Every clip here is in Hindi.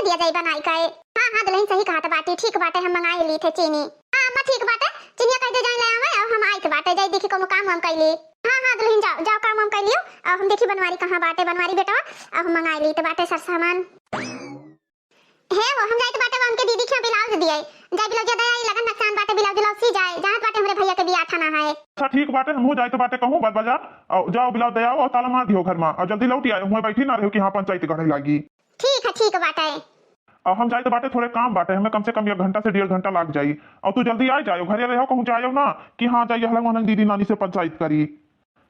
दिया जाई बनाई काए। हां हां दुल्हन सही कहा था बाटी, ठीक बाटे हम मंगाई ली थे चीनी। हां अम्मा ठीक बाटे, चीनी कह दे जाए ले आवे और हम आई थे बाटे जाई देखी कोनो काम हम कैली। हां हां दुल्हन जाओ जाओ काम हम कैलियो और हम देखी बनवारी कहां बाटे, बनवारी बेटा अब हम मंगाई ली थे बाटे सर सामान है वो हम जाई तो बाटे उनके दीदी के ब्लाउज दिए जाई ब्लाउज ज्यादा आई लगन नुकसान बाटे ब्लाउज ब्लाउज सी जाए जहां बाटे हमरे भैया के बियाह थाना है। अच्छा ठीक बाटे हमहू जाए तो बाटे कहूं बात बाजार और जाओ ब्लाउज दे आओ और ताला मार दियो घर में और जल्दी लौट आए। हुए बैठी ना रहो कि हां पंचायत गढ़े लागी। ठीक बाटे और हम जाए तो बाटे थोड़े काम बाटे हमें कम से कम 1 घंटा से 1.5 घंटा लग जाई और तू जल्दी आ जाओ घरे रहो कहूं जाओ ना कि हां जाइए हलंग दीदी नानी से पंचायत करी।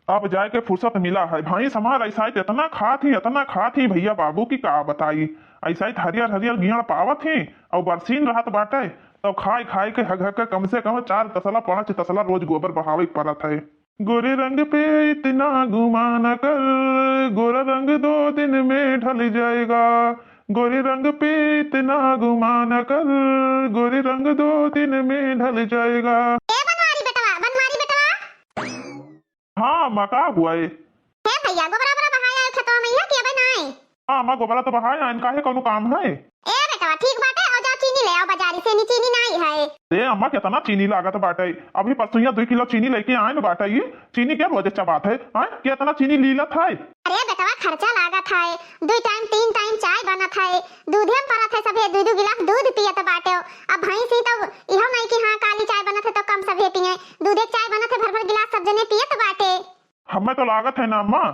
अब जाए के फुर्सत मिला है भाई समार ऐसा इतना खात ही भैया बाबू की का बताई ऐसा हरियर हरियर गियड़ पावत ही और बरसीन रहत बाटे तो खाए के हग के कम से कम 4 तसला 5 तसला रोज गोबर बहावे पड़त है। गोरे रंग पे इतना गुमान कर, गोरा रंग 2 दिन में ढल जाएगा। गोरे रंग पे इतना गुमान कर, गोरे रंग 2 दिन में ढल जाएगा। बनवारी बेटवा हाँ मका हुआ है भैया गोबरा बरा बहाया खेतवा में है कि अबे नहीं। हाँ मां गोबरा तो बहाया इनका है कोनो काम है। ए बेटवा ठीक बाटे और जाओ चीनी ले आओ बाजारी से, नी चीनी नहीं है। ए अम्मा कितना चीनी लागत बाटे अभी परसों 2 किलो चीनी लेके आए न बाटे ये चीनी क्या रोज अच्छा बात है हां कितना चीनी लीलत है। अरे बेटवा खर्चा लागत है 2 टाइम 3 टाइम चाय बनत है दूधे में परत है सभे 2 गिलास दूध पियत बाटे। अब भैंसी तो इहो नहीं कि हां काली चाय बनत है तो कम सभे पिए दूधे चाय बनत है भर गिलास सब जने पियत बाटे। हमें तो लागत है ना अम्मा।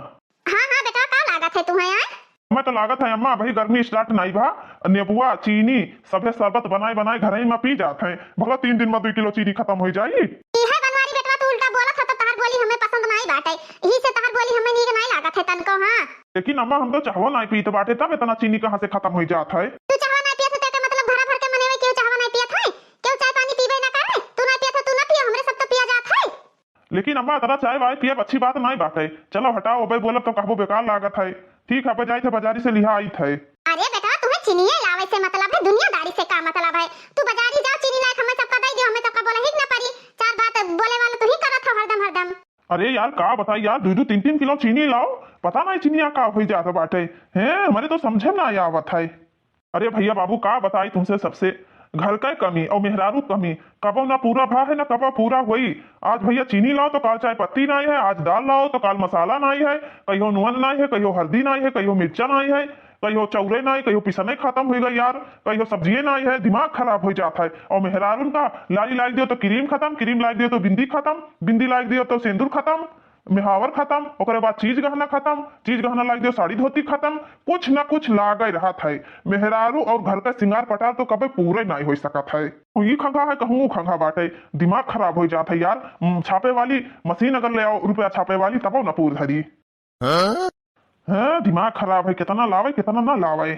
हां हां बेटा का लागत है तुम्हें यार। हमें तो लागत है अम्मा भाई गर्मी स्टार्ट नहीं भा नेबुआ चीनी सभे शरबत बनाए घर ही में पी जाते हैं भला 3 दिन में 2 किलो चीनी खत्म हो जाएगी। है बनवारी बेटवा तू उल्टा बोलत है तो तहार बोली हमें पसंद नहीं बाटे यही से तहार बोली हमें नीक नहीं लागत है तनको। हां लेकिन अम्मा हम तो चाहवो नहीं पीते बाटे तब इतना चीनी कहां से खत्म हो जाता है। तू चाहवा नहीं पियत है मतलब भरा भर के मनेवे क्यों चाहवा नहीं पियत है क्यों चाय पानी पीबे ना करे तू ना पियत है तू ना पिए हमरे सब तो पिया जात है। लेकिन अम्मा तेरा चाय वाय पिए अच्छी बात नहीं बाटे चलो हटाओ भाई बोलब तो कहबो बेकार लागत है। ठीक है जाई थे बाजारी से लिहा आई थे। अरे बेटा तुम्हें चीनी लावे से मतलब है दुनियादारी से का मतलब है तू बाजारी जाओ चीनी ला हमें सबका दे दियो हमें सबका बोले ही ना पड़ी 4 बात बोले वाला तू ही करत हो हरदम। अरे यार का बताई यार 2-3 किलो चीनी लाओ पता नहीं चीनी का हो जाता बाटे हैं हमारे तो समझे ना आवत है। अरे भैया बाबू का बताई तुमसे सबसे घर का कमी और मेहरारू कमी कबो ना पूरा भा है ना कबो पूरा हुई। आज भैया चीनी लाओ तो काल चाय पत्ती नहीं है आज दाल लाओ तो काल मसाला नहीं है कहियो नून नहीं है कहियो हल्दी नहीं है कहियो मिर्चा नहीं है कहियो चौरे नहीं कहियो पिसने खत्म हो गई यार कहियो सब्जियां नहीं है दिमाग खराब हो जाता है। और मेहरारू का लाई लाग दियो तो क्रीम खत्म क्रीम लाग दियो तो बिंदी खत्म बिंदी लाग दियो तो सिंदूर खत्म मेहावर खत्म ओकरे बाद चीज गहना खत्म चीज गहना लाग दियो साड़ी धोती खत्म कुछ ना कुछ लाग रहा था। मेहरारू और घर का सिंगार पटार तो कभी पूरे नहीं हो सकता है। ये खंघा है कहूँ खंघा बाटे दिमाग खराब हो जाता है यार। छापे वाली मशीन अगर ले आओ रुपया छापे वाली तब ना पूर धरी है दिमाग खराब है कितना लावे कितना ना लावे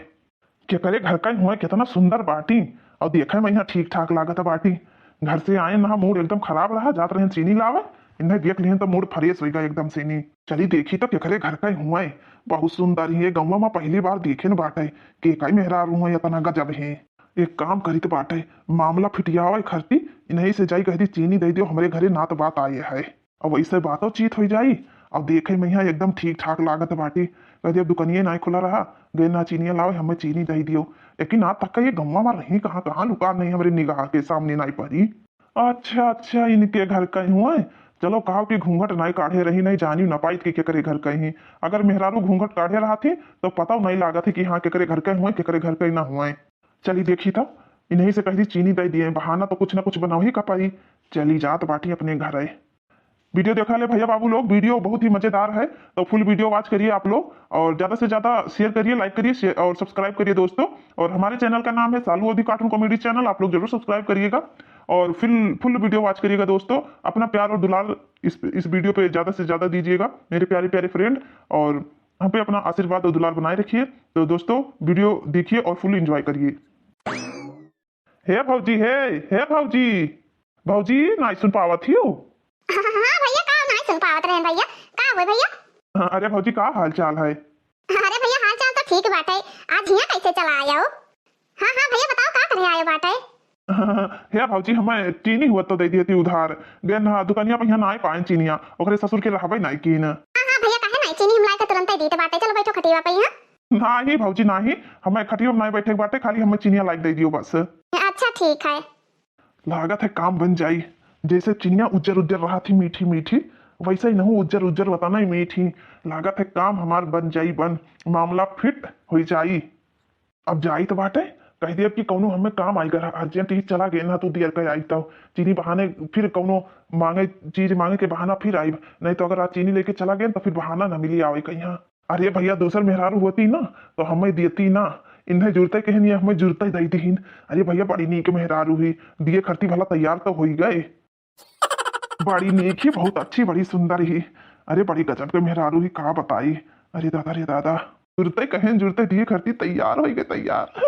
क्या करे घर का हुआ कितना सुंदर बाटी और देखे मैं यहाँ ठीक ठाक लागत बाटी घर से आए ना मूड एकदम खराब रहा जात रहे चीनी लावे इन्हें देख लिए तो मूड फ्रेश होगा एकदम से नहीं चली देखी तो केकरे घर का हुआ है बहुत सुंदर ही गाँव में पहली बार देखे न बाटे के कई मेहरार हुआ इतना गजब है। एक काम करी तो बाटे मामला फिटिया हुआ खरती इन्हीं से जाई कहती चीनी दे दियो हमारे घरे ना तो बात आए है और वैसे बातों चीत हो जाई अब देखे मैं यहाँ एकदम ठीक ठाक लागत बाटी कहती अब दुकानिए ना खुला रहा गए ना चीनी लाओ हमें चीनी दे दियो लेकिन आज तक का ये गाँव में रही कहाँ लुका नहीं हमारे निगाह के सामने नहीं पड़ी। अच्छा इनके घर का हुआ है चलो कहा कि घूंघट नहीं काढ़े रही नहीं जानी न पाई कि केकरे घर कहीं अगर मेहरारू घूंघट काढ़े रहा थी तो पता नहीं लगा थी कि हाँ केकरे घर के हुए केकरे घर के ना हुए। चली देखी तब इन्हीं से कही चीनी दे दिए बहाना तो कुछ ना कुछ बनाओ ही का पाई चली जात बाटी अपने घर आए। वीडियो देखा ले भैया बाबू लोग वीडियो बहुत ही मजेदार है तो फुल वीडियो वॉच करिए आप लोग और ज्यादा से ज्यादा शेयर करिए लाइक करिए और सब्सक्राइब करिए दोस्तों। और हमारे चैनल का नाम है सालू ओदी कार्टून कॉमेडी चैनल आप लोग जरूर सब्सक्राइब करिएगा और फुल वीडियो वॉच करिएगा दोस्तों। अपना प्यार और दुलार इस वीडियो पे ज्यादा से ज्यादा दीजिएगा मेरे प्यारे प्यारे फ्रेंड और हम पे अपना आशीर्वाद और दुलार बनाए रखिए। तो दोस्तों वीडियो देखिए और फुल एंजॉय करिए। हे भौजी हे भौजी नहीं सुन पावत ही हां भैया का नहीं सुन पावत रहे भैया का हुए भैया। अरे भौजी का हाल चाल है। अरे भैया हाल चाल तो ठीक बाटे आज यहाँ कैसे चला आया हो। हां भैया बताओ का करे आयो बाटे। हे भौजी हमें चीनी हुआ तो दे दी थी उधार गए ना दुकानिया पे यहाँ ना पाए चीनिया ओकरे ससुर के रहबे नहीं की ना। हां भैया काहे नहीं चीनी हम लाए के तुरंत ही दीते बाटे चलो बैठो खटिया पे यहाँ। नाही भौजी नाही, हमें खटियो में नहीं बैठे के बाटे, खाली हमें चिनिया लाइक दे दियो बस। अच्छा ठीक है। लागत है काम बन जाई। जैसे चिनिया उज्जर उज्जर रहा थी मीठी मीठी, वैसे ही नहीं उज्जर उज्जर बताना ही मीठी। लागत है काम हमार बन जाई, बन मामला फिट हो जाई। अब जाई तो बाटे कह दिया कि कौनो हमें काम आई कर अर्जेंट ही चला गए ना, तू दियर कह आई तो चीनी बहाने फिर कौनो मांगे चीज मांगे के बहाना फिर आई, नहीं तो अगर आज चीनी लेके चला गए तो फिर बहाना ना मिली आवे कहीं। अरे भैया दूसर मेहरारू होती ना तो हमें देती ना, इन्हें जुड़ते कहे नहीं, हमें जुड़ते दई दीन। अरे भैया बड़ी नीक मेहरारू हुई, दिए खर्ती भला तैयार तो हो ही गए। बड़ी नीक ही, बहुत अच्छी, बड़ी सुंदर ही। अरे बड़ी गजब के मेहरारू ही, कहा बताई। अरे दादा रे दादा, जुड़ते कहें जुड़ते दिए खर्ती तैयार हो गए तैयार।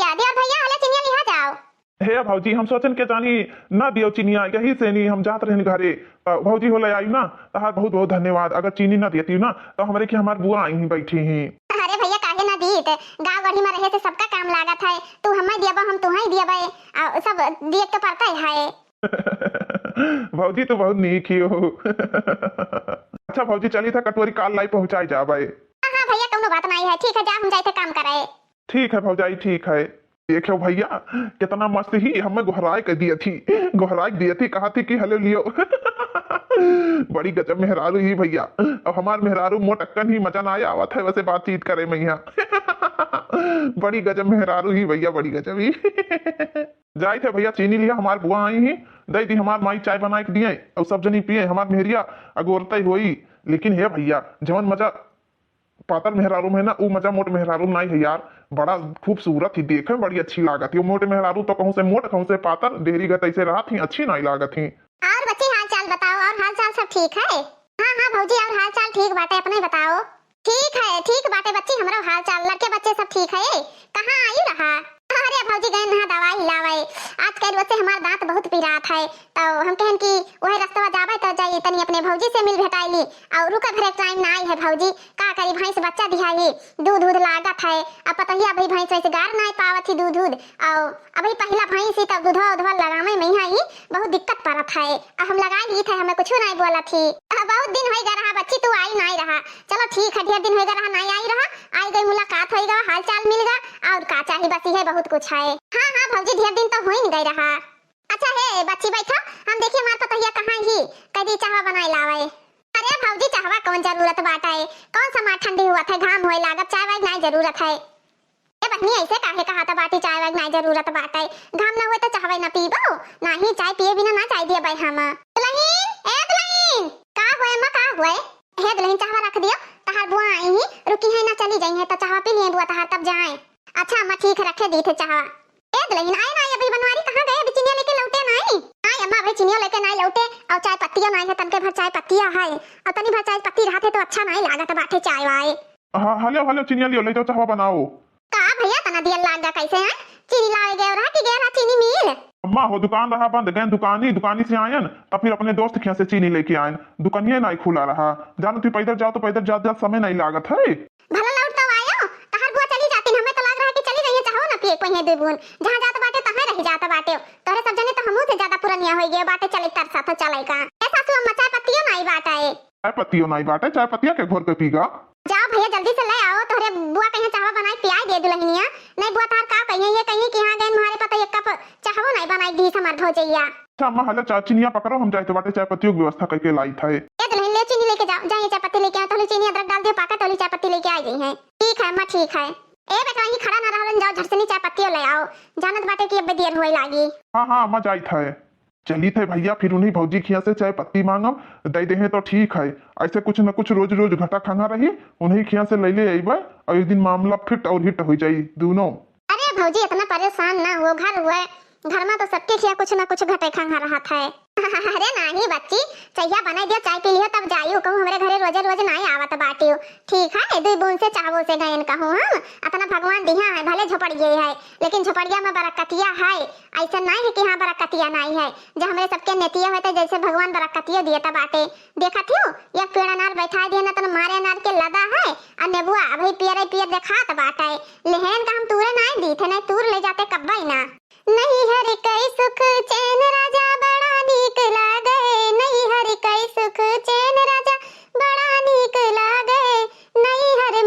देवर भैया हले चिनिया लिहा जाओ। हे भौजी हम सोचन के जानी ना दियो चिनिया, यही से नहीं हम जात रहन घरे भौजी हो ले आई ना, तहार बहुत बहुत धन्यवाद। अगर चीनी ना देती ना तो हमारे की हमार बुआ आई ही बैठी ही। अरे भैया काहे ना दीत, गांव गढ़ी में रहे से सबका काम लागत है, तू हमें दियबा हम तुहई दियबे, सब दिए तो पड़ता है। भौजी तो बहुत नीक ही हो। अच्छा भौजी चली था कटोरी काल लाई पहुंचाई जाबे। हां भैया कोनो बात नहीं है, ठीक है जा हम जाते काम कराए। ठीक है भौजाई ठीक है। देखो भैया कितना मस्त ही हमें गोहराई कर दी थी, गोहराई दी थी, कहा थी कि हले लियो। बड़ी गजब मेहरारू ही भैया। अब हमार मेहरारू मोटक्कन ही मजा ना आया आवत है वैसे बातचीत करे मैया। बड़ी गजब मेहरारू ही भैया, बड़ी गजब ही। जाए थे भैया चीनी लिया, हमार बुआ आई ही दे दी, हमार माई चाय बना के दिए और सब जनी पिए, हमार मेहरिया अगोरता ही हुई। लेकिन हे भैया जवन मजा पातर मेहरारू में ना वो मजा मोट मेहरारू नहीं है यार, बड़ा खूबसूरत ही, देखे में बड़ी अच्छी लागत है। मोटे मेहरारू तो कहूं से मोट कहूं से पातर देरी गत ऐसे रहा थी, अच्छी नहीं लागत थी। और बच्ची हाल चाल बताओ, और हाल चाल सब ठीक है? हाँ भौजी और हाल चाल ठीक बाटे, अपने बताओ। ठीक बाटे बच्ची, हमारा हाल चाल लड़के बच्चे सब ठीक है। कहाँ आई रहा? अरे भौजी गए ना दवाई लावे, आज कल वैसे हमार दांत बहुत पीरात है, तो हम कहन कि वही रास्ता जावे तो जाई तनी अपने भौजी से मिल भेटाइली, और रुका फिर टाइम ना आई है भौजी, का करी भैंस बच्चा दिहाई, दूध लागत है, अब पता ही अभी भैंस वैसे गार नहीं पावत ही दूध, और अभी पहला भैंस ही तब दूध लगावे में ही बहुत दिक्कत पड़त है। हम लगाई ली थे, हमें कुछ नहीं बोला थी। बहुत दिन हो गया रहा बच्ची, तू आई नहीं रहा, चलो ठीक है, ढेर दिन हो गया रहा नहीं आई रहा, आई गई मुलाकात हो गया, हाल चाल मिल गया, और का चाहिए बसी है बहुत कुछ है। हाँ भौजी ढेर दिन तो हो ही गई रहा। अच्छा है बच्ची बैठो, हम देखिए हमार पतोहिया कहाँ ही कदी चाहवा बनाई लावे। अरे भौजी चाहवा कौन जरूरत बाटा है, कौन सा मार ठंडी हुआ था, घाम होए लागत, चाय वाय नहीं जरूरत है। ए बहनी ऐसे काहे कहा था बाटी, चाय वाय नहीं जरूरत बाटा है, घाम ना हुए तो चाहवा ना पीबो, नहीं चाय पिए बिना ना चाय दिए भाई हम। दुल्हन ए दुल्हन का हुए अम्मा का हुए? हे दुल्हन चाहवा रख दियो, तहार बुआ आई ही रुकी है ना, चली जाई है तो चाहवा पी लिए बुआ तहार तब जाए। अच्छा अम्मा ठीक है रखे दी थे चाहवा। ए दुल्हन आए ना अभी बनवारी कहां गए, अभी चिनिया लेके लौटे नहीं? हां अम्मा अभी चिनिया लेके नहीं लौटे, और चाय पत्तियां नहीं है, तनके भर चाय पत्तियां है, और तनी भर चाय पत्ती रहते तो अच्छा नहीं लागत बाटे चाय वाय। हां हलो चिनिया लियो, ले जाओ चाहवा बनाओ। का भैया तना दिया लागा कैसे है, चीनी लावे गए रहा कि गए रहा चीनी मिल? अम्मा हो दुकान रहा बंद, गए दुकानी से आयन तब फिर अपने दोस्त के यहाँ से चीनी लेके आयन, दुकानिया नहीं खुला रहा, जानो तू पैदल जाओ तो पैदल ज्यादा समय नहीं लागत है। भला लौट तो आयो, तहर बुआ चली जाती, हमें तो लग रहा है कि चली रही है, चाहो ना पिए कोई दे बुन, जहां जात बाटे तहां रह जात बाटे, तोरे सब जने तो हमहू से ज्यादा पुरानिया हो गए बाटे, चले तरसा तो चले का। ए सासू अम्मा चाय पत्तियों नहीं बाटे, चाय पत्तियों नहीं बाटे, चाय पत्तियां के घोर के पीगा। जाओ भैया जल्दी से ले आओ, तोरे बुआ कहीं चाहवा बनाई पियाई दे दुल्हनिया, नहीं बुआ तार का कहिए ये कहीं कि हां गए हमारे पता एक कप चाहवा नहीं बनाई दी समर भौजैया। अच्छा अम्मा हले चिनिया पकड़ो, हम जाए तो बाटे चाय पत्तियों की व्यवस्था करके लाई था। ए दुल्हन ले चीनी लेके जाओ, जाइए चाय पत्ती लेके आओ, थोड़ी चीनी अदरक डाल दियो, पाकट वाली चाय पत्ती लेके आ गई है। ठीक है अम्मा ठीक है। ए बेटा वहीं खड़ा ना रहलन, जाओ झटसनी चाय पत्ती ले आओ, जानत बाटे कि अब देर होए लागी। हां अम्मा जाई था। चली थे भैया फिर उन्हीं भौजी खिया से चाय पत्ती मांगम दे दे तो ठीक है, ऐसे कुछ न कुछ रोज रोज घटा खाना रही, उन्हीं खिया से ले ले अइबे और एक दिन मामला फिट और हिट हो जाई दोनों। अरे भौजी इतना परेशान ना हो, घर हुए घर में तो सबके खिया कुछ ना कुछ घटे खाना रहा था। अरे नहीं बच्ची चाहिए बना दियो, चाय पी लियो तब जाइयो, कहूं हमारे घरे रोज रोज नहीं आवत बाटियो। ठीक है दुई बूंद से चावो से गयन कहूं हम, अपना भगवान दिया है, भले झोपड़िए है लेकिन झोपड़िया में बरकतिया है, ऐसा नहीं है कि हाँ बरकतिया नहीं है, जब हमारे सबके नेतिया होते जैसे भगवान बरकतियो दिए तब बाटे। देखा थियो एक पेड़ अनार बैठा दिए ना तो मारे अनार के लदा है, और नेबुआ अभी पियर देखात बाटे, लेहन का हम तूरे नहीं दी थे, नहीं तूर ले जाते कब्बई ना। नहीं हर कई सुख चैन राजा बड़ा नीक लागे, नहीं हर कई सुख चैन राजा बड़ा नीक लागे, नहीं हर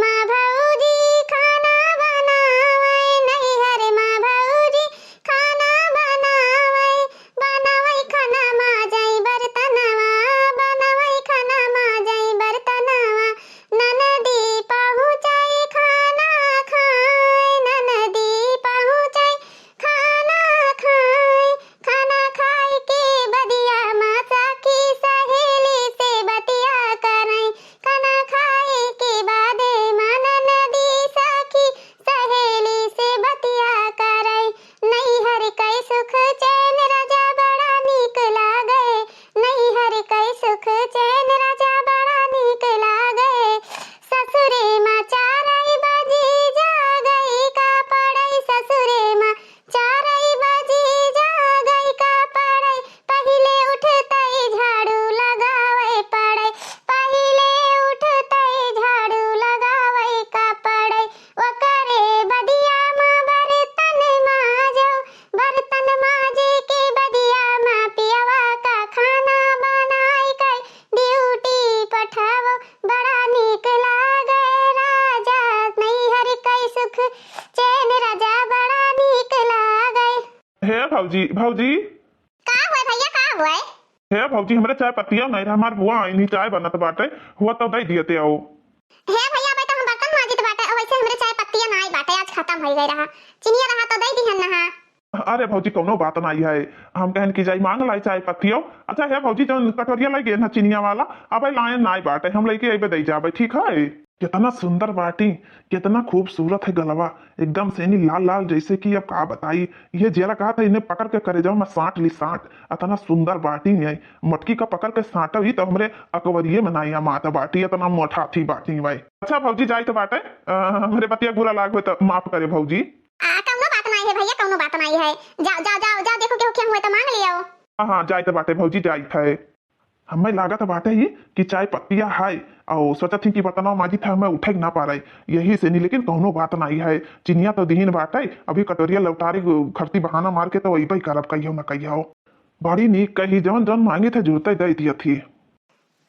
हे भौजी भौजी का हुआ भैया, का हुआ? हे भौजी हमरे चाय पत्तिया नहीं रहा, हमार बुआ इन्हीं चाय बनत बाटे, हुआ तो दे दियते आओ। हे भैया भाई तो हम बर्तन माजित बाटे, वैसे हमरे चाय पत्तिया नहीं बाटे, आज खत्म हो गई रहा। चिनिया रहा तो दे दिहन ना। अरे भौजी कोनो बात नहीं है, हम कहन की जाई मांग लाई चाय पत्तियों। अच्छा है भौजी जो कटोरिया लगे ना चिनिया वाला, अब लाइन नाई बाटे, हम लेके अबे दे जाबे, ठीक है? कितना सुंदर बाटी, कितना खूबसूरत है गलवा, एकदम से नहीं लाल लाल जैसे कि अब का बताई। ये जेला कहा था इन्हें पकड़ के करे जाओ, मैं साट ली साट, इतना सुंदर बाटी है। मटकी का पकड़ के साटा ही तो हमरे अकबरिये में नहीं माता बाटी, इतना मोटा थी बाटी भाई। अच्छा भौजी जाए तो बाटे, मेरे पतिया बुरा लाग हो तो माफ करे भौजी। कौनो बात नहीं है भैया, कौनो बात नहीं है। जाओ जाओ जाओ जाओ, देखो क्या हुआ तो मांग लियो। हाँ जाए तो बाटे भौजी, जाए थे हमें लागत बाटे ही कि चाय पत्तिया है, और सोचा थी कि बर्तनवा माजी था, मैं उठे ना पा रही यही से नहीं, लेकिन कौनो बात नहीं है। चिनिया तो दीन बाटे, अभी कटोरिया लौटारी खरती बहाना मार के तो वही भाई करब कहियो ना कहियो। बड़ी नीक कही, जवन जवन मांगे थे जुड़ते दे दिया थी।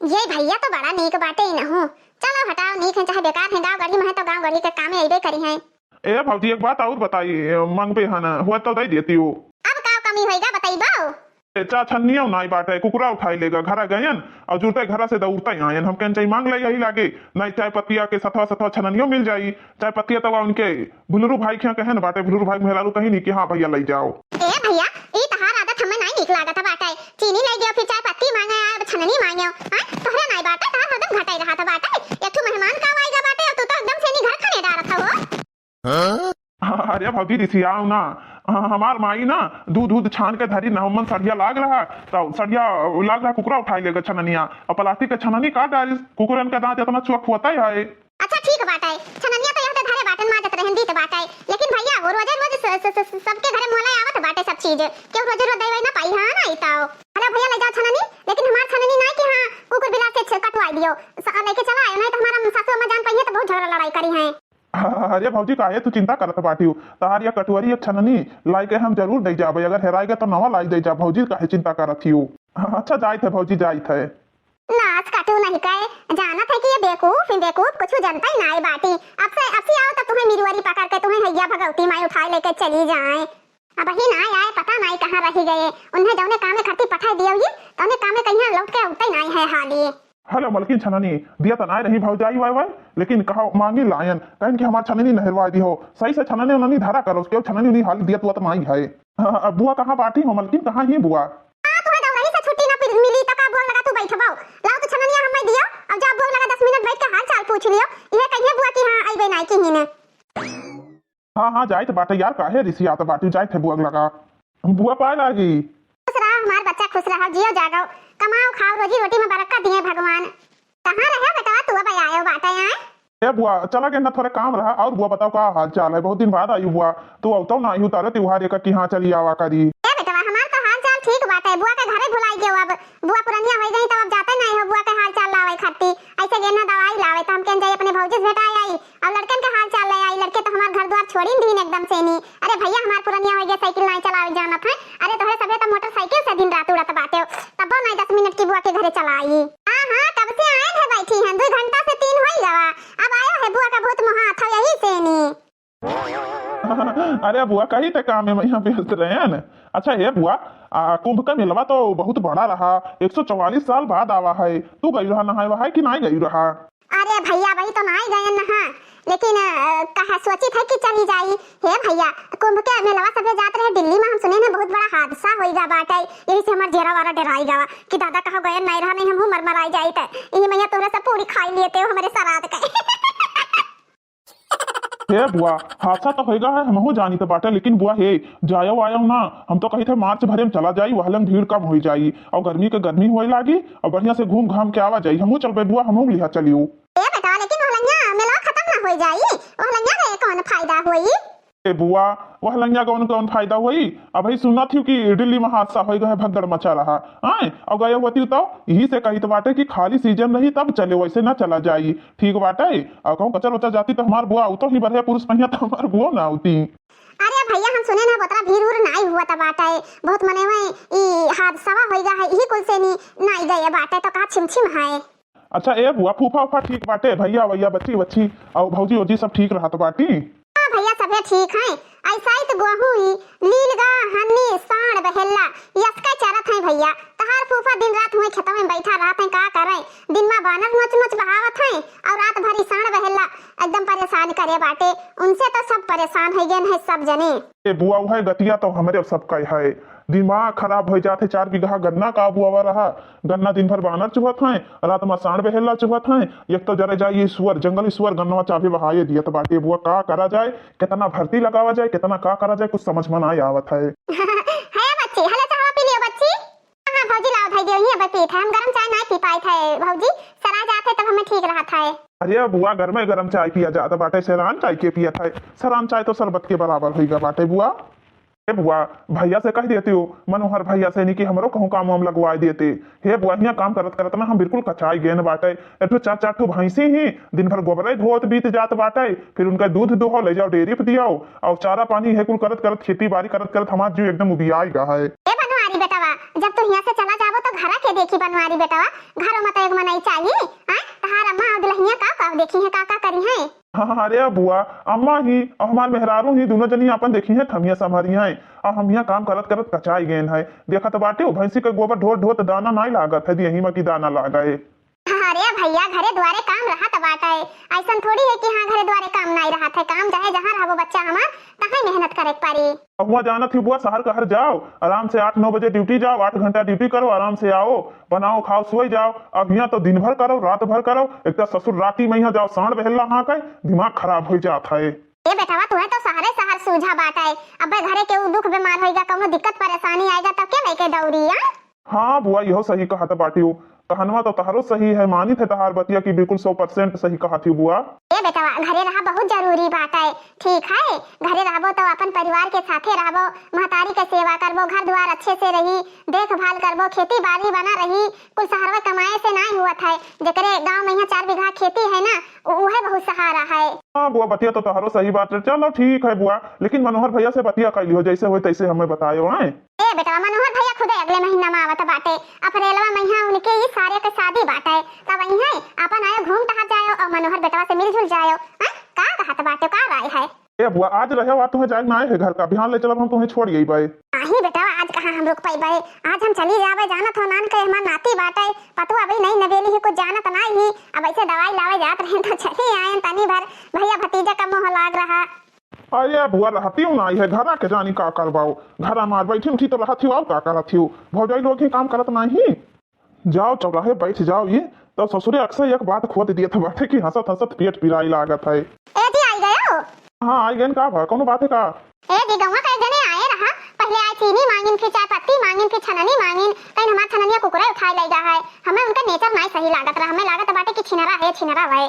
ये भैया तो बड़ा नीक बाटे ही ना हो। चलो हटाओ, नीक है चाहे बेकार है, गाँव गढ़ी में है तो गाँव गढ़ी के काम अबे करी है। ए भौजी एक बात और बताइए, मांगबे है ना, हुआ तो दे देती हो। अब का कमी होएगा बताइबो? चा छन्निया नहीं बाटे, कुकुरा उठाई लेगा घर गयन और जुड़ते घर से दौड़ते आयन, हम कहन चाहिए मांग ले यही लागे नहीं। चाय पत्तिया के सथवा सथवा छननियों मिल जाई। चाय पत्तिया तो उनके भुलरू भाई क्या कहे ना बाटे, भुलरू भाई मेहरारू कहीं नहीं कि हाँ भैया ले जाओ। ए भैया ई तहार आदत हमें नहीं निक लागत बाटे। चीनी ले गयो, फिर चाय पत्ती मांगे, अब छननी मांगे, हां तोहरा नहीं बाटे, तहार आदत घटाई रहा था बाटे। एक ठो मेहमान का आएगा बाटे, तू तो एकदम से नहीं घर खाने डालत हो। अरे भौजी रिसियाओ ना, हमार माई ना दूध दूध छान के धरी ना, मन सड़िया लाग रहा तो सड़िया लाग रहा, कुकुरा उठाई लेगा छननिया और प्लास्टिक के छननी काट डाली, कुकुरन का दांत इतना चुक होता है। अच्छा ठीक बात है, छननिया तो यहाँ धारे बाटन माजत रहन दी तो बात है, लेकिन भैया वो रोजे रोज सबके घरे मोला आवत बाटे सब चीज, क्यों रोजे रोज देवे ना पाई? हां ना इताओ। अरे भैया ले जाओ छननी, लेकिन हमार छननी नहीं कि हां कुकुर बिला से कटवाई दियो, लेके चला आयो, नहीं तो हमारा सासू अम्मा जान पाई है तो बहुत झगड़ा लड़ाई करी है। अरे भौजी काहे तू चिंता करत बाटी हो, तहार या कटवरी एक छननी लाई के हम जरूर दे जाबे, अगर हेराएगा तो नवा लाई दे जा भौजी, काहे चिंता करत हो। अच्छा जाई थे भौजी, जाई थे। नाच काटू नहीं कहे, जाना था कि ये बेवकूफ कुछ जानता ही नहीं बाटी। अब से आओ तो तुम्हें मिरुआरी पकड़ के तुम्हें हैया भगवती माई उठा लेके चली जाए। अब ही ना आए, पता नहीं कहाँ रही गए, उन्हें जौने कामे खर्ती पठा दियो ही तो उन्हें कामे कहीं लौट के उठते नहीं है हाली। हेलो मलकिन छननी दिया तो नहीं रही भौजाई वाई वाई, लेकिन कहा मांगी लायन कहन कि हमार छननी नहरवा दी हो, सही से छननी उननी धारा करो, उसके छननी नहीं हाल दिया तो माई है। बुआ कहाँ बाटी हो मलकिन, कहाँ ही बुआ? तुम्हें दौड़ही से छुट्टी ना मिली तो का बोल लगा तू बैठबो, लाओ तो छननिया हमें दियो, अब जब बोल लगा 10 मिनट बैठ के हाल चाल पूछ लियो, ये कहिए बुआ की हां आइबे नहीं की हिने। हाँ जाए तो बाटे यार, काहे रिसिया तो बाटी, जाए थे बुआ लगा, बुआ पाए लागी। खुश रहा हमार बच्चा, खुश रहा, जियो जागो, कमाओ खाओ, रोजी रोटी में बरकत दिए भगवान। कहाँ रहे बेटा तू, अब आयो बाटे हैं? ए बुआ चला गया ना, थोड़े काम रहा। और बुआ बताओ का हाल चाल है, बहुत दिन बाद आई बुआ, तू औतो ना आई उतारे त्योहार एक कि हाँ चली आवा करी। ए बेटा हमार तो हाल चाल ठीक बाटे, बुआ के घरे भुलाई गयो, अब बुआ पुरनिया हो गई तो अब जाते नहीं हो बुआ के हाल चाल लावे खत्ती, ऐसे गेना दवाई लावे तो हम केन जाई अपने भौजी से भेटा आई, और लड़कन के हाल चाल ले आई, लड़के तो हमार घर द्वार छोड़ी दिन एकदम से नहीं। अरे भैया हमार पुरनिया हो गई, साइकिल नहीं चलावे जानत है, अरे तोहरे सबे तो मोटरसाइकिल से दिन रात उड़त बाटे, तब नहीं 10 मिनट की बुआ के घरे चलाई। हां कब से आए थे, बैठी हैं 2 घंटा से 3 होई जावा, अब आयो है बुआ का बहुत मोहा था यही से नहीं। अरे बुआ कही थे काम में यहाँ व्यस्त रहे हैं न। अच्छा ये बुआ कुंभ का मेलवा तो बहुत बड़ा रहा, 144 साल बाद आवा है, तू गई रहा नहाए वहां कि नहीं गई रहा? अरे भैया वही तो नहीं गए नहा, लेकिन कहा सोची था कि चली जाई। हे भैया कुंभ के मेलवा सबे जात रहे दिल्ली में, हम सुने ना बहुत बड़ा हादसा होइगा बाटे, यही से हमार जेरा वारा डराई गवा कि दादा कहा गए नहीं रहा, नहीं हम मरमराई जाई त ई मैया तोरे से पूरी खाई लिए थे हमारे सराद के। हे बुआ हादसा तो होएगा है, हमहू जानी तो बाटे, लेकिन बुआ हे जायो आयो ना, हम तो कही थे मार्च भरे में चला जाई, वहां भीड़ कम हो जाई और गर्मी के गर्मी होए लागी और बढ़िया से घूम घाम के आवा जाई। हमहू चलबे बुआ, हमहू लिहा चलियो। ए बेटा लेकिन वहलंगा मेला खत्म ना हो जाई, वहलंगा रे कौन फायदा होई? ए बुआ वह लंगा कौन फायदा हुई, अब ही सुना थी कि दिल्ली में हादसा हो गया, भगदड़ मचा रहा आए और गए होती तो यही से कही तो बाटे कि खाली सीजन रही तब चले, वैसे ना चला जाई, ठीक बाटे। और कहूँ कचर उचर जाती तो हमार बुआ उतो ही बढ़िया, पुरुष पहिया तो हमार बुआ ना होती। अरे भैया हम सुने ना बतरा भीड़ उड़ नहीं हुआ था बाटे, बहुत मने में ई हादसा हो गया है, यही कुल से नहीं गए बाटे तो कहा छिमछिम है। अच्छा ए बुआ फूफा उफा ठीक बाटे, भैया भैया बच्ची बच्ची और भौजी वौजी सब ठीक रहा तो बाटी? भैया सबे ठीक हैं, ऐसा ही तो गहूं लीलगा हन्नी भैया, तहार फूफा दिन रात हुए खेतों में बैठा रहते हैं, का करें? दिन में बानर नोच नोच बहावत हैं और रात भर साण बहेला एकदम परेशान करे बाटे। उनसे तो सब परेशान हो गए हैं सब जने। ए बुआ है गतिया तो हमारे सबका है, दिमाग खराब हो जाते। 4 बीघा गन्ना का बुआ रहा, गन्ना दिन भर बानर चुहत हैं, रात में सांड बहेला चुहत हैं। एक तो जरे जाइए ईश्वर जंगल ईश्वर गन्ना चाबी बहाये दिया तो बाटे बुआ का करा जाए, कितना भर्ती लगावा जाए, कितना का करा जाए, कुछ समझ में ना आवत है। है बच्ची, हले चाय पी लियो बच्ची। हां भौजी लाओ भाई दियो, ये पी थे हम, गरम चाय नहीं पी पाए थे भौजी, सरा जाते तब हमें ठीक रहा था। अरे बुआ घर में गरम चाय पिया जाता बाटे, सरान चाय के पिया था, सरान चाय तो शरबत के बराबर होगा बाटे बुआ। हे बुआ भैया से कह देती हो, मनोहर भैया से नहीं कि हमरो कहूँ काम वाम लगवा देते। हे बुआ यहाँ काम करत करत ना हम बिल्कुल कचाई गेन बाटे। एक 4-4 ठो भैंसी ही दिन भर गोबरे धोत बीत जात बाटे, फिर उनका दूध दुहो ले जाओ डेयरी पे दियाओ और चारा पानी है कुल करत करत खेती बाड़ी करत करत हमार जीव एकदम उबियाई गा है। ए बनवारी बेटावा, जब तू यहाँ से चला जाबो तो घरा के देखी बनवारी बेटावा, घरों में तो एक मनई चाहिए। हां तहार अम्मा और दुल्हनिया का देखी है, का करी है? हाँ अरे बुआ अम्मा ही और हमार मेहरारू ही दोनों जनी अपन देखी है थमिया संभारी हैं और हम यहाँ काम करत करत कचाई गेन है। देखा तो बाटे वो भैंसी का गोबर ढोत ढोत दाना नहीं लागत है, यही में की दाना लागा है। अरे भैया घरे द्वारे काम रहा तो बाटा है, ऐसा थोड़ी है कि हाँ घरे द्वारे काम नहीं रहा था, काम चाहे जहाँ रहा वो बच्चा हमार तहाँ मेहनत करे पारी। हुआ जाना थी बुआ शहर कहर जाओ, आराम से 8-9 बजे ड्यूटी जाओ, 8 घंटा ड्यूटी करो, आराम से आओ, बनाओ खाओ सोई जाओ। अब यहाँ तो दिन भर करो रात भर करो, एक तो ससुर राती में यहाँ जाओ सांड बहेला हाँ का दिमाग खराब हो जाता है। ये बेटावा तू है तो शहरे शहर सूझा बाटा है, अब घरे के दुख बीमार होएगा, कौनो दिक्कत परेशानी आएगा तब क्या लेके दौड़ी है? हाँ बुआ यहो सही कहा था बाटी हो, कहनवा तो तहारो सही है, मानी थे तहार बतिया की बिल्कुल 100% सही कहा थी बुआ। ए बेटावा घरे रहा बहुत जरूरी बात है, ठीक है? घरे रहबो तो अपन परिवार के साथे रहबो, महतारी के सेवा करबो, घर द्वार अच्छे से रही, देखभाल करबो, खेती बाड़ी बना रही, कुल सहारा कमाए से नहीं हुआ था। जकरे गांव में यहाँ 4 बीघा खेती है ना, उहे बहुत सहारा है। हाँ बुआ बतिया तो तहारो सही बात है, चलो ठीक है बुआ, लेकिन मनोहर भैया से बतिया कर लियो, जैसे हो तैसे हमें बतायो है। ए बेटा मनोहर भैया खुदे अगले महीना में आवत बाटे, अप्रैलवा महीना उनके ही सारे के शादी बाटे, तब वही है अपन आयो घूम टहल जायो और मनोहर बेटवा से मिलजुल जायो। हां का कहत बाटे, का राय है? ए बुआ आज रहे हो तुम्हें जाए ना है घर का, बिहान ले चलब हम तुम्हें छोड़ गई भाई। आही बेटा आज कहां हम रुक पाई भाई, आज हम चली जावे, जानत हो नान के हमार नाती बाटे, पतवा अभी नहीं नवेली ही कुछ जानत नहीं ही, अब ऐसे दवाई लावे जात रहे तो चली आए तनी भर भैया भतीजा का मोह लाग रहा। अरे बुआ रहती हूँ ना है घरा के जानी का करवाओ, घर मार बैठी उठी तो रहती हूँ, का करती हूँ, भौजाई लोग ही काम करत नहीं। जाओ चौराहे बैठ जाओ, ये तो ससुरे अक्सर एक बात खोद दिया था बाटे की हंसत हंसत पेट पिराई लागत है। ए जी आई गयो? हाँ आई गए का भा कोनो बात है का? ए जी गौवा के जने आए रहा, पहले आए चीनी मांगिन, फिर चाय पत्ती मांगिन, फिर छननी मांगिन, कहीं हमार छननिया कुकुरा उठाई ले जा है, हमें उनका नेचर नहीं सही लागत रहा, हमें लागत बाटे कि छिनरा है छिनरा है।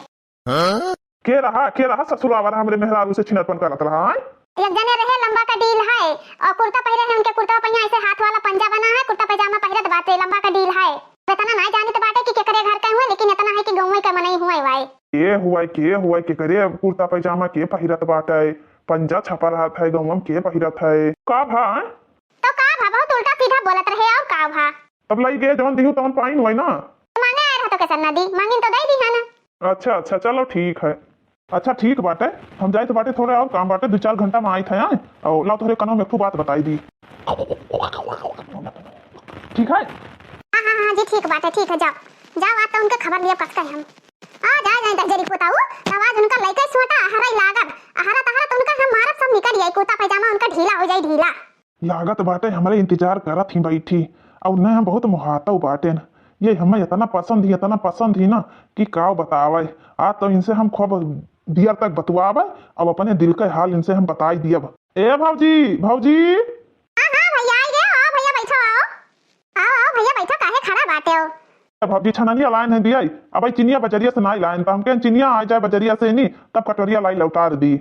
के रहा ससुर आवर हमरे मेहरारू से छिनरपन करत रहा है। एक जने रहे लंबा का डील है और कुर्ता पहरे है, उनके कुर्ता पहिया ऐसे हाथ वाला पंजा बना है, कुर्ता पजामा पहरत बाटे, लंबा का डील है। इतना नहीं जानी तो बाटे कि केकरे घर के हुए, लेकिन इतना है कि गौवे के मनई हुए भाई। के हुआ के करे कुर्ता पजामा के पहिरत बाटे, पंजा छपा रहत है, गौवम के पहिरत है का भा? तो का भा बहुत उल्टा सीधा बोलत रहे और का भा? तब लाई गे जवन दिहु तवन पाइन होई ना, मांगे आए रहा तो कैसे ना दी, मांगिन तो दे दी है ना। अच्छा चलो ठीक है, अच्छा ठीक बाटे, हम जाए तो बाटे थोड़े और काम बाटे, 2-4 घंटा में आई थे यहाँ और लाओ थोड़े कनो में एक बात बताई दी, ठीक है? हाँ जी ठीक बात है, ठीक है, जाओ आज तो उनके खबर लिया कस हम आ जाए जरी पोताऊ, आवाज उनका लइका सोटा हराई लागत, हरा तो उनका हम मारत सब निकल जाई, कुर्ता पजामा उनका ढीला हो जाई, ढीला लागत बाटे हमारे इंतजार करत थी बैठी और न हम बहुत मुहाता बाटे, ये हमें इतना पसंद ही ना कि का बतावे, आज तो इनसे हम खूब देर तक बतवावे, अब अपने दिल का हाल इनसे हम बताई दियब। ए भौजी हां भैया आ गए, आओ भैया बैठो, आओ भैया बैठो, काहे खड़ा बाटे हो? भौजी छननिया लाइन है दिया, अब चिनिया बजरिया से नहीं लाइन, तो हमके चिनिया आ जाए बजरिया से नहीं तब कटोरिया लाई लौटार दी।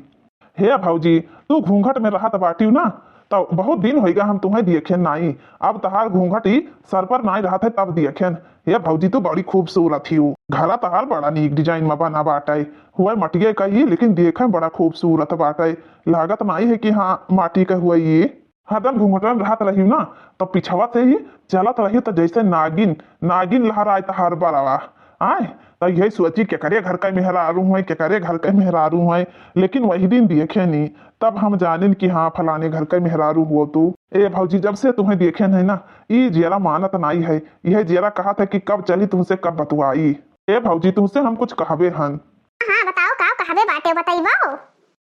हे भौजी तू घूंघट में रहा बाटी ना, तो बहुत दिन होगा हम तुम्हें देखें नहीं, अब तहार घूंघट ही सर पर नहीं रहा थे तब देखें। हे भौजी तू बड़ी खूबसूरत ही, घरा तहार बड़ा नीक डिजाइन में बना बाटे, हुआ मटिया का ही लेकिन देखे बड़ा खूबसूरत बाटे, लागत नहीं है कि हाँ माटी का हुआ ये, हरदम घूंघट में रहत रही ना तो पिछवा से ही चलत रही तो जैसे नागिन लहराए तहार बरावा आए, तो यही सोची क्या करे घर का मेहरारू है, क्या करे घर का मेहरारू है। लेकिन वही दिन देखे नहीं, तब हम जाने कि हाँ फलाने घर का मेहरारू हुआ तू। ए भौजी जब से तुम्हें देखे नहीं ना, ये जेरा मानत नहीं है। यह जेरा कहा था कि कब चली तुमसे कब बतवाई। ए भौजी तुमसे हम कुछ कहबे हन। हाँ बताओ का कहबे बाटे बताइबो।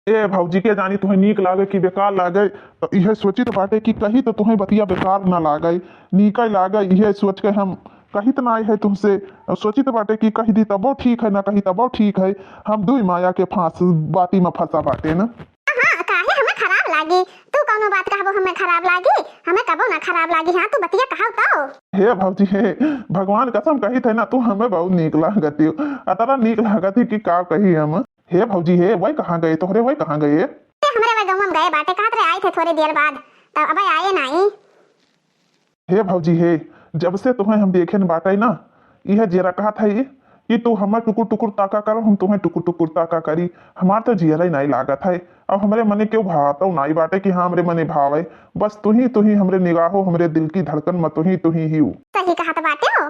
ए भौजी के जानी तुम्हें नीक लागे कि बेकार लागे, तो यह सोचित बाटे कि कही तो तुम्हें बतिया बेकार ना लागे, नीक लागे। यह सोच के हम कही तो नहीं है तुमसे, सोचित बाटे कि कही दी तबो ठीक है, ना कही तबो ठीक है। हम दुई माया के फांस बाती में फंसा बाटे ना। हाँ काहे हमें खराब लागी, तू कौनो बात कहबो हमें खराब लागी, हमें कबो ना खराब लागी। हाँ तू बतिया कहाव तो। हे भौजी हे, भगवान कसम कही थे ना तू हमें बहुत नीक लागती हो, अतरा नीक लागती कि का कही हम। हे भौजी हे, वही कहाँ गए तोहरे, वही कहाँ गए? हमारे वही गाँव में गए बाटे, कहत रहे आए थे थोड़ी देर बाद, तब अबे आए नहीं। हे भौजी हे, जब से तुम्हें हम देखे न बाटे ना, यह जेरा कहा था ये कि तू हमार टुकुर टुकुर ताका करो, हम तुम्हें टुकुर टुकुर ताका करी। हमार तो जियरा ही नहीं लागत है। अब हमारे मने क्यों भावता नहीं बाटे कि हाँ हमरे मने भाव है। बस तू ही हमरे निगाहों, हमरे दिल की धड़कन में तू ही हूँ। सही कहत बाटे हो।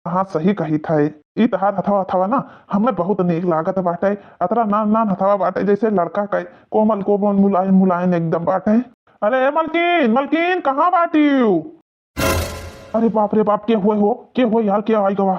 हाँ सही कही था। ई तहार हथवा हथवा ना हमें बहुत नीक लागत बाटे। अतरा नान नान हथवा बाटे जैसे लड़का का कोमल कोमल मुलायम मुलायम एकदम बाटे। अरे मलकिन मलकिन कहाँ बाटी? अरे बाप रे बाप, के हुए यार, क्या आई गवा?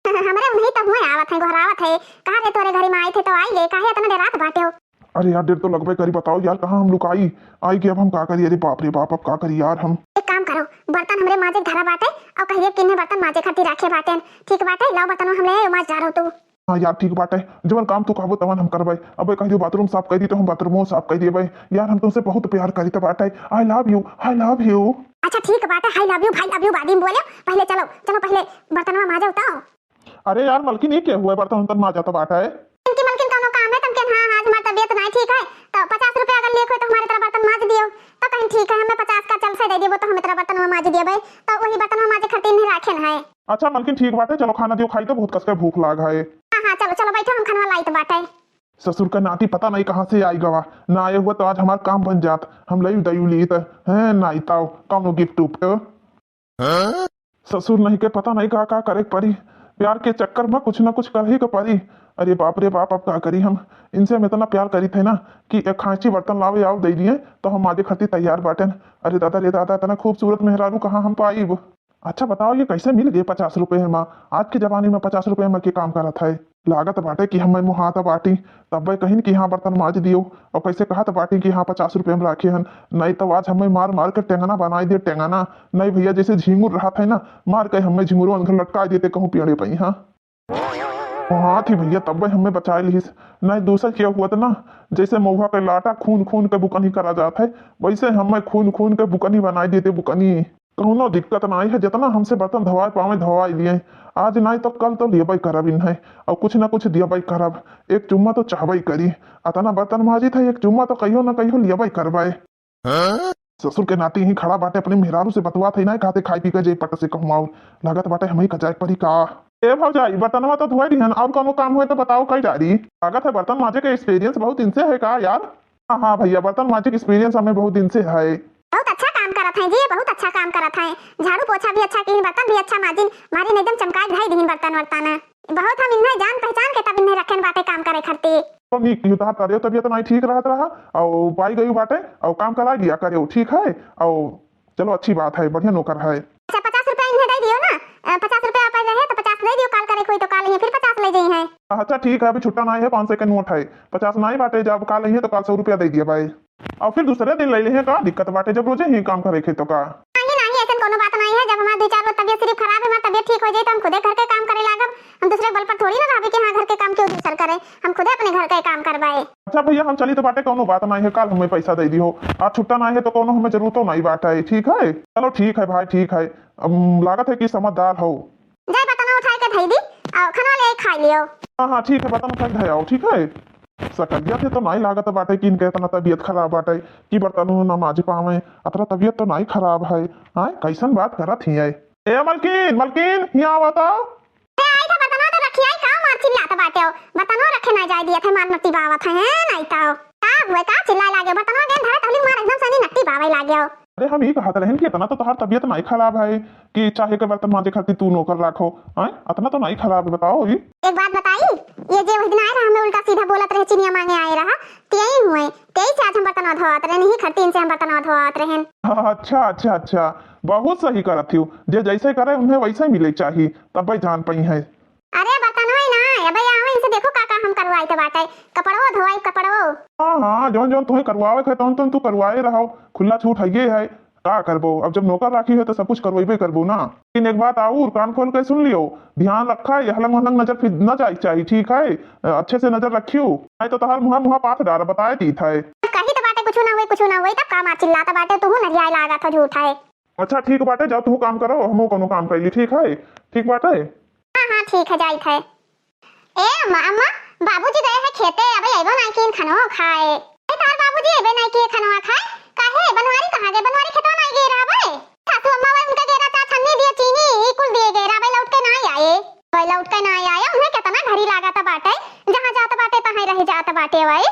हमरे उन्हीं तब हुए आवत है, घरावत है। कहा रे तोरे घरी में आए थे तो आई ले, काहे इतना देर रात बाटे हो? अरे यार देर तो लगभग करी, बताओ यार कहाँ हम लुकाई आई कि अब हम का करी? अरे बाप रे बाप, अब का करी यार हम? एक काम करो, बर्तन हमरे माजे धरा बाटे और कहिए किन्ने बर्तन माजे खातिर रखे बाटे, ठीक बाटे? लाओ बर्तन हमले माज जा रहो तू। हाँ यार ठीक बाटे, जवन काम तू कहबो तवन हम करबै। अब कह दियो बाथरूम साफ कर दी तो हम बाथरूम साफ कर दिए भाई। यार हम तुमसे बहुत प्यार करी तो बाटे। I love you, I love you. अच्छा ठीक बाटे, आई लव यू भाई लव यू बाद में बोले। पहले चलो चलो पहले बर्तनवा माजे उताओ। अरे यार मलकिन ये क्या हुआ, बर्तन उतन माजा तो बाटा है। इनकी मलकिन कोनो काम है तुमके? हाँ हाँ हमारी तबीयत नहीं ठीक है, तो 50 रुपया अगर लेखो तो हमारे तरह बर्तन माज दियो। तो कहीं ठीक है, हमें 50 का चल से दे दियो तो हमें तरह बर्तन माज दियो भाई। तो वही बर्तन माजे खातिर नहीं रखे है। अच्छा मलकिन ठीक बाटे, चलो खाना दियो, खाई तो बहुत कस के भूख लाग है। हाँ हाँ चलो चलो बैठो, हम खाना लाइत बाटे। ससुर का नाती पता नहीं कहाँ से आई गवा, ना आए हुआ तो आज हमारा काम बन जात। हम लई दयू ली है नाई ताओ कौनो गिफ्ट उफ्ट। ससुर नहीं के पता नहीं का करे परी, प्यार के चक्कर में कुछ ना कुछ कर ही परी। अरे बाप रे बाप, अब क्या करी हम? इनसे हम इतना प्यार करी थे ना कि एक खांची बर्तन लावे आओ दे दिए तो हम आधे खती तैयार बाटन। अरे दादा रे दादा, इतना खूबसूरत मेहरारू कहाँ हम पाई? अच्छा बताओ ये कैसे मिल गए 50 रुपए में? आज के जमाने में 50 रुपए में के काम करा था? लागत बाटे कि हम मुहाता बाटी तब कहीं कि हाँ बर्तन माज दियो, और कैसे कहा था बाटी कि हाँ 50 रुपए में राखे हन। नहीं तो आज हमें मार मार कर टेंगना बनाई दे। टेंगना नहीं भैया, जैसे झिंगुर रहा था ना, मार के हमें झिंगुरों अंदर लटका देते कहूँ पेड़े पई। हाँ हाँ थी भैया, तब हमें बचा लीस। नहीं दूसरा क्या हुआ था ना, जैसे महुआ के लाटा खून खून के बुकनी करा जाता है, वैसे हमें खून खून के बुकनी बनाई देते। बुकनी कौनो दिक्कत नहीं है, जितना हमसे बर्तन धोवाए पावे धोवाई लिए। आज नहीं तो कल तो लिया करब इन है, और कुछ ना कुछ दिया करब। एक चुम्मा तो चाहबई करी, अतना बर्तन माजी था, एक चुम्मा तो कहियो ना कहियो लिया करवाए। ससुर के नाती ही खड़ा बाटे, अपने मेहरारू से बतवा थे ना खाते खाई पी के जे पट से कहूँ लागत बाटे हमें कजाए परी का। ए भौजाई बर्तनवा तो धोई दी, और कोनो काम हुए तो बताओ कई डारी। लागत है बर्तन माजे के एक्सपीरियंस बहुत दिन से है का यार? हाँ भैया बर्तन माजे के एक्सपीरियंस हमें बहुत दिन से है। बहुत अच्छा काम करत है जी, बहुत अच्छा काम करत है। झाड़ू पोछा भी अच्छा की, बर्तन भी अच्छा माजिन, मारी एकदम चमकाए भाई दीन बर्तन वर्तन। बहुत हम इन्हें जान पहचान के तब इन्हें रखन बाटे काम करे खातिर। तो नी युद्ध करियो तबियत नहीं ठीक रहत रहा, और पाई गई बाटे और काम करा दिया करियो, ठीक है? और चलो अच्छी बात है, बढ़िया नौकर है। अच्छा 50 रुपया इन्हें दे दियो ना, 50 रुपया पाई रहे तो 50 ले दियो, काल करे कोई तो काल ही फिर 50 ले जाई है। अच्छा ठीक है, अभी छुट्टा नहीं है, 500 का नोट है, 50 नहीं बाटे, जब काल ही है तो काल 100 रुपया दे दिया भाई, और फिर दूसरे दिन ले ले का दिक्कत बाटे, जब रोजे ही काम करे तो का। नहीं ऐसा कोनो बात नहीं है, जब हमारा 2-4 रोज तबियत सिर्फ खराब है, हमारी तबियत ठीक हो जाए तो हम खुदे घर के काम करे लागब। हम दूसरे बल पर थोड़ी ना भाभी कि हाँ घर के काम क्यों दूसर करे, हम खुदे अपने घर का काम करवाए। अच्छा भैया हम चली तो बाटे, कोनो बात नहीं है, कल हमें पैसा दे दी हो। आज छुट्टा नहीं है तो कोनो हमें जरूरत नहीं बाटा है, ठीक है? चलो ठीक है भाई, ठीक है। लागत है कि समझदार हो। जाए बर्तन उठा के धई दी और खाना ले खा लियो। हाँ ठीक है, बर्तन उठा के आओ, ठीक है? सकलिया थे तो नहीं लागत बाटे कि इनके इतना तबियत खराब बाटे कि बर्तन न माज पावे। अतरा तबियत तो नहीं खराब है। हाँ कैसन बात करत ही है? ए मलकिन मलकिन यहाँ बताओ। आई था बर्तन तो रखी आई का मार चिल्लात बाटे हो, बर्तन रखे ना जाए दिए थे, मार नट्टी बावत है नहीं तो का हुए का चिल्ला लागे, बर्तन के धरे तहली मार एकदम सनी नट्टी बावे लागे। गया। अरे हम ये कहते रहन कि इतना तो तुम्हारी तबीयत नहीं खराब है कि चाहे के बर्तन मांजे खाती तू नौकर रखो। हैं इतना तो नहीं खराब है, बताओ जी। एक बात बताई, ये जे उस दिन आए रहा हमें उल्टा सीधा बोलत रहे चिनिया मांगे आए रहा तेई हुए तेई से आज हम बर्तन धोत रहे नहीं खरतीन से हम बर्तन धोत रहे। अच्छा अच्छा अच्छा, बहुत सही करत थी। जे जैसे करे उन्हें वैसे ही मिले चाहिए, तब भाई जान पाई है। अरे बर्तन होई ना अबे आवे इनसे देखो काका हम करवाई तो बाटे कपड़ो धोई कपड़ो। हाँ हाँ, जौन जौन तुम्हें करवावे थे तौन तू करवाए रहो, खुला छूट है का करबो। अब जब नौकर राखी है तो सब कुछ करवेबे करबो ना। लेकिन एक बात आऊर कान खोल के सुन लियो, ध्यान रखा है हलंग हलंग नजर फिर न जाए चाहिए, ठीक है? अच्छे से नजर रखियो, नहीं तो तहार मुहा मुहा पाथ डार बताए दी था। कही तो बाटे कुछ ना हुई तब काम चिल्लाता बाटे तू नरिया लागा था झूठा है। अच्छा ठीक बाटे, जाओ तू काम करो, हम कोनो काम कैली, ठीक है? ठीक बाटे। हाँ ठीक है जाई थे। ए अम्मा बाबूजी गए हैं खेते अबे आइबो नहीं कि खानो खाए। ए तार बाबूजी आइबे नहीं कि खानो खाए काहे बनवारी कहां गए? बनवारी खेतवा नहीं गए राबे सासू अम्मा वे उनका गेरा ता छन्नी दिए चीनी ई कुल दिए गए राबे लौट के नहीं आए। भाई लौट के नहीं आए उन्हें कितना घड़ी लागा था बाटे, जहां जात बाटे तहां रह जात बाटे। भाई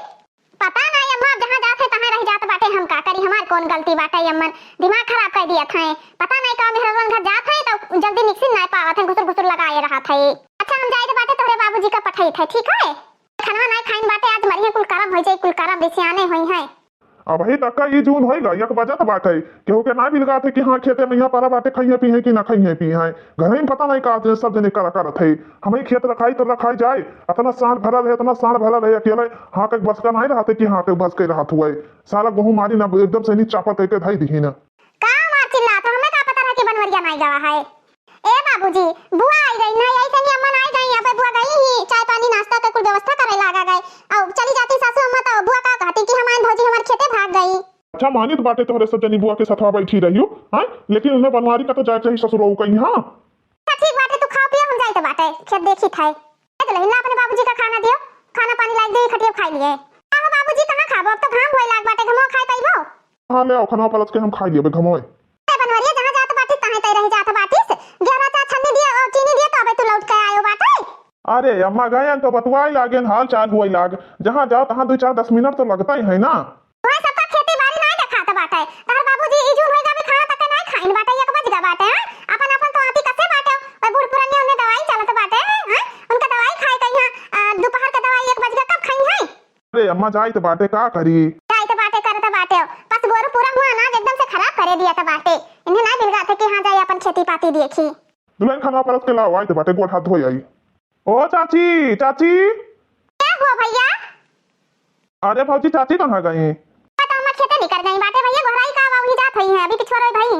पता नहीं अम्मा जहां जाते तहां रह जात बाटे, हम का करी हमार कौन गलती बाटे? अम्मन दिमाग खराब कर दिया था, पता नहीं का मेहरवन घर जात है तो जल्दी निकसिन नहीं पावत है, घुसुर घुसुर लगाए रहा था। अच्छा हम जाए बाटे तोरे बाबूजी का पठाई थे, ठीक है? खाना नहीं खाइन बाटे आज मरिए कुल करम हो जाए, कुल करम बिसियाने होई है। अब वही तक का ये जून होएगा एक बजत बाटे केहू के ना बिलगा थे कि हाँ खेते में यहाँ पर बाटे खाइए पी है कि ना खाइए पी है, घर में पता नहीं का सब जने करत है। हमें खेत रखाई तो रखाई जाए, इतना सांड भरल है इतना सांड भरल है, अकेले हाँ के बस का नहीं रहते कि हाँ के बस के रहत हुए सारा गेहूं मारी ना एकदम से नी चापा करके धाई दी ना। का मार चिल्लाता हमें का पता रहा कि बनवरिया नहीं गवा है। ए बाबूजी बुआ आई गई ना ऐसे नहीं अम्मा आई गई, अब बुआ गई ही चाय पानी नाश्ता का कुल व्यवस्था करे लगा गए और चली जाती सासू अम्मा तो बुआ का कहती कि हमारे भौजी हमारे खेते भाग गई। अच्छा मानित बाटे तोहरे सब जनी बुआ के साथ बैठी रही हो, हाँ लेकिन उन्हें बनवारी का तो जाए चाहिए ससुरो कहीं। हाँ ठीक बाटे तू खाओ पियो हम जाए तो बाटे खेत देखी था तो लहिला अपने बाबूजी का खाना दियो, खाना पानी लाग दे खटियो खाई लिए। आहो बाबूजी कहां खाबो अब तो घाम होए लाग बाटे घमो खाई पाइबो। हाँ ले आओ खाना पलट के हम खाई लिए घमोए। ए बनवरिया जहां जात बाटी तहां तय रह जात बाटिस गेरा ता छन्नी दिया और चीनी दिया तो अबे तू लौट के आयो बाटे। अरे अम्मा गए तो बतवाई लागे हाल चाल हुआ लाग, जहाँ जाओ तहाँ 2-4-10 मिनट तो लगता ही है ना। ओए सबका खेती बाड़ी नहीं दिखाता बाटे, तार बाबूजी इजून होएगा भी खाना तक नहीं खाइन बाटे एक बज गा बाटे। अपन अपन तो आती कसे बाटे ओए बूढ़ पुराने उन्हें दवाई चलत बाटे हैं उनका दवाई खाए कहीं दोपहर का दवाई 1 बज गा कब खाई है। अरे अम्मा जाए तो बाटे का करी, जाए तो बाटे करत बाटे बस गोरू पूरा हुआ अनाज एकदम से खराब करे दिया था बाटे, इन्हें नहीं बिलगा थे कि हां जाए अपन खेती पाती देखी। दुल्हन खाना पलट के लाओ आई तो बाटे गोड़ हाथ धोई आई। ओ चाची चाची क्या हुआ भैया? अरे भौजी चाची कहाँ गई? तो हम खेते निकल गई बाटे भैया घोड़ाई का वाही जात है अभी पिछवाड़े भाई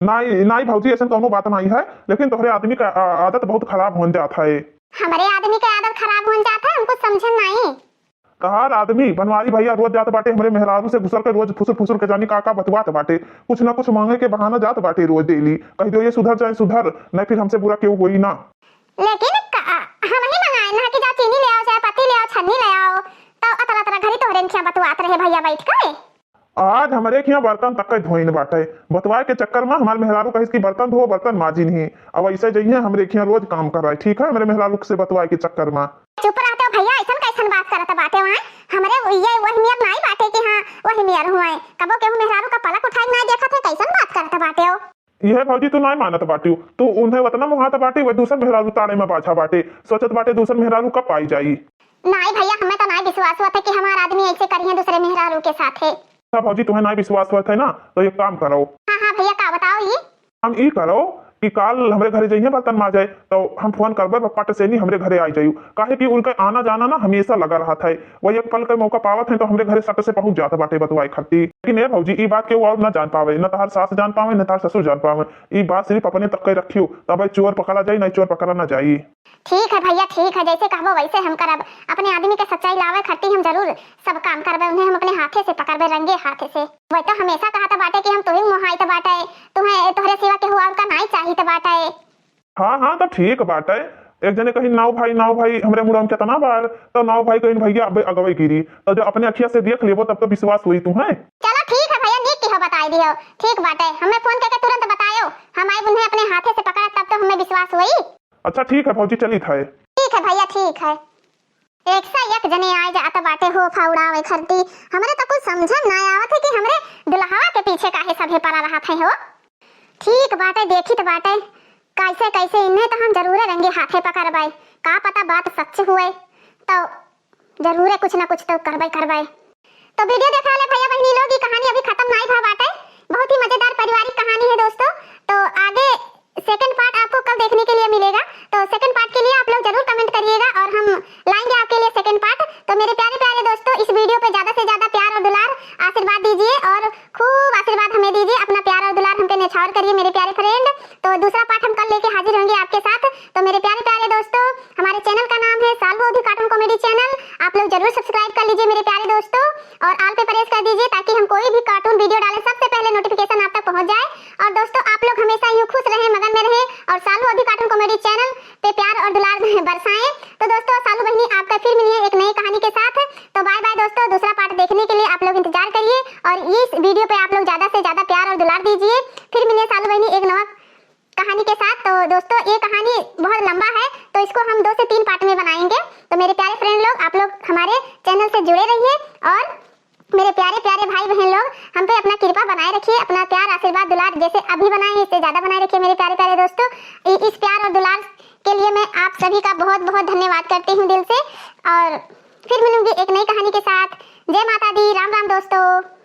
नहीं नहीं भौजी ऐसा कोनो बात नहीं है, लेकिन तोहरे आदमी का आदत बहुत खराब हो जाता है। हमारे आदमी की आदत खराब हो जाता है हमको समझन नहीं। तहार आदमी बनवारी भैया रोज जात बाटे हमरे मेहरारू से घुसर के रोज फुसुर फुसुर के जानी काका बतवात बाटे, कुछ ना कुछ मांगे के बहाना जात बाटे रोज डेली, कह दो ये सुधर जाए सुधर नहीं फिर हमसे बुरा क्यों होई ना। लेकिन हम ही मंगाए ना कि जा चीनी ले आओ चाहे पत्ती ले आओ छन्नी ले आओ तो अतरा अतरा घड़ी तोहरे क्या बतवात रहे भैया बैठ के। आज हमारे यहाँ बर्तन तक धोइन बाटे, बतवाए के चक्कर में हमारे मेहरारू कहिस की बर्तन धो बर्तन माजी नहीं, अब ऐसे जइए हमरे यहाँ रोज काम कर रहा है, ठीक है? मेरे मेहरारू से बतवाए के चक्कर में चुप रहते हो भैया, ऐसा कैसन बात करत बाटे वहां हमरे ये वही नियर नहीं बाटे कि हां वही नियर हुए कबो केहू मेहरारू का पलक उठाई नहीं देखत है, कैसन बात करत बाटे हो। यह भौजी तू नहीं मानत बाटी, तू उन्हें वतना मुहात बाटी वह दूसर मेहरारू ताड़े में बाछा बाटे, सोचत बाटे दूसर मेहरारू कब पाई जाई। नहीं भैया हमें तो नहीं विश्वास हुआ था कि हमारा आदमी ऐसे करिए दूसरे मेहरारू के साथ है। सब भौजी तुम्हें नहीं विश्वास हुआ था ना तो एक काम करो। हाँ भैया का बताओ ये हम ई करो कि काल हमरे घरे जाइए बर्तन मार जाए तो हम फोन करबे पप्पा से नहीं हमरे घरे आ जाइयो, काहे कि उनका आना जाना ना हमेशा लगा रहा था, वही एक पल का मौका पावत है तो हमरे घरे सट से पहुंच जाता बाटे बतवाई खाती। लेकिन ये भौजी ई बात के वो और ना जान पावे, न तार सास जान पावे न तार ससुर जान पावे, ई बात सिर्फ अपने तक के रखियो तब चोर पकड़ा जाए नहीं चोर पकड़ा ना जाए। ठीक है भैया ठीक है, जैसे कहबो वैसे हम करब, अपने आदमी के सच्चाई लावे खट्टी हम जरूर सब काम करबे, उन्हें हम अपने हाथे से पकड़बे रंगे हाथे से। वही तो हमेशा कहा था बाटे कि हम तुही मोहाई तो बाटे तुम्हें तोहरे सिवा के हुआ उनका नहीं चाहिए तो बाटे। हाँ हाँ तो ठीक बात है, एक जने कहीं नाव भाई हमरे मुड़ा में कितना बार तो नाव भाई कहीं भैया अगवे गिरी तो जो अपने अखिया से देख लेबो तब तो विश्वास हुई तुम्हें। चलो ठीक है भैया नीक की हो बताई दियो, ठीक बात है हमें फोन करके तुरंत बतायो, हम आई उन्हें अपने हाथे से पकड़ा तब तो हमें विश्वास हुई। अच्छा ठीक है भौजी चली था। ठीक है भैया ठीक है। एक से एक जने आए जाता बाटे हो फाउड़ावे खरती। हमरे तो कुछ समझ ना आवत है कि हमरे दुल्हवा के पीछे काहे सभे पड़ा रहा थे हो। ठीक बाटे, देखी तो बाटे कैसे कैसे इन्हें तो हम जरूर रंगे हाथे पकड़बाई। का पता बात सच हुए तो जरूर कुछ ना कुछ तो करबाई। तो वीडियो देखा ले भैया बहनी लोग, ये कहानी अभी खत्म नहीं हुआ बाटे। बहुत ही मजेदार पारिवारिक कहानी है दोस्तों। तो आगे सेकंड पार्ट आपको कल देखने के लिए मिलेगा, तो सेकंड पार्ट के लिए आप लोग जरूर कमेंट करिएगा और हम लाएंगे आपके लिए सेकंड पार्ट। तो मेरे प्यारे प्यारे दोस्तों, इस वीडियो पे ज्यादा से ज्यादा प्यार और दुलार आशीर्वाद दीजिए और खूब आशीर्वाद हमें दीजिए। अपना प्यार और दुलार हम पे न्यौछावर करिए मेरे प्यारे फ्रेंड। तो दूसरा पार्ट हम कल लेके हाजिर होंगे आपके साथ। तो मेरे प्यारे प्यारे दोस्तों, हमारे चैनल का नाम है साल्वो अधि कार्टून कॉमेडी चैनल। आप लोग जरूर सब्सक्राइब कर लीजिए मेरे प्यारे दोस्तों और ऑल पे प्रेस कर दीजिए ताकि हम कोई भी कार्टून वीडियो डालें सबसे पहले नोटिफिकेशन आप तक पहुंच जाए। और दोस्तों आप लोग हमेशा यूं खुश रहें, मगन में रहें और साल्वो अधि कार्टून कॉमेडी चैनल पे प्यार और दुलार बरसाएं। तो दोस्तों सालू बहनी आपका फिर मिलिए एक नई कहानी के साथ। तो बाय बाय दोस्तों, दूसरा पार्ट देखने के लिए आप लोग इंतजार करिए और इस वीडियो पे आप लोग ज्यादा से ज्यादा प्यार और दुलार दीजिए। फिर मिलिए सालू बहनी एक नवा कहानी के साथ। तो दोस्तों ये कहानी बहुत लंबा है तो इसको हम 2 से 3 पार्ट में बनाएंगे। तो मेरे प्यारे फ्रेंड लोग, आप लोग हमारे चैनल से जुड़े रहिए और मेरे प्यारे प्यारे भाई बहन लोग हम पे अपना कृपा बनाए रखिए। अपना प्यार आशीर्वाद दुलार जैसे अभी बनाए इससे ज्यादा बनाए रखिए मेरे प्यारे प्यारे दोस्तों। इस प्यार और दुलार के लिए मैं आप सभी का बहुत बहुत धन्यवाद करती हूँ दिल से। और फिर मिलूंगी एक नई कहानी के साथ। जय माता दी, राम राम दोस्तों।